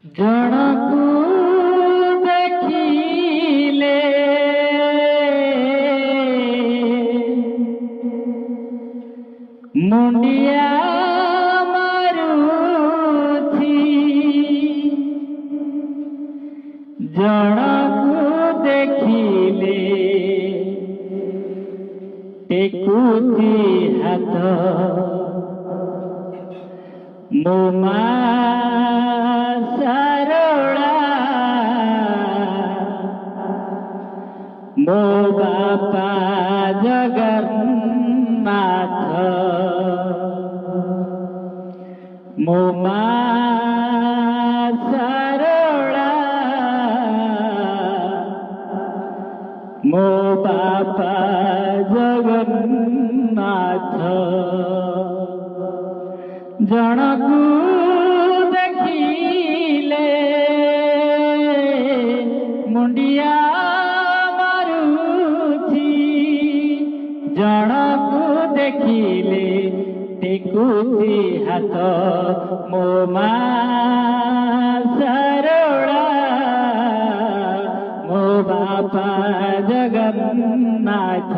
ଜଣକୁ ଦେଖିଲେ ମୁଣ୍ଡିଆ ମାରୁଛି, ଜଣକୁ ଦେଖିଲେ ଟେକୁଛି ହାତ। ମୋ ମା ସାରଳା, ମୋ ବାପା ଜଗନ୍ନାଥ, ମୋ ମା ସାରଳା, ମୋ ବାପା ଜଗନ୍ନାଥ। ଜଣକୁ ଦେଖିଲେ ମୁଣ୍ଡିଆ ମାରୁଛି, ଜଣକୁ ଦେଖିଲେ ଟେକୁଛି ହାତ। ମୋ ମା ସାରଳା, ମୋ ବାପା ଜଗନ୍ନାଥ।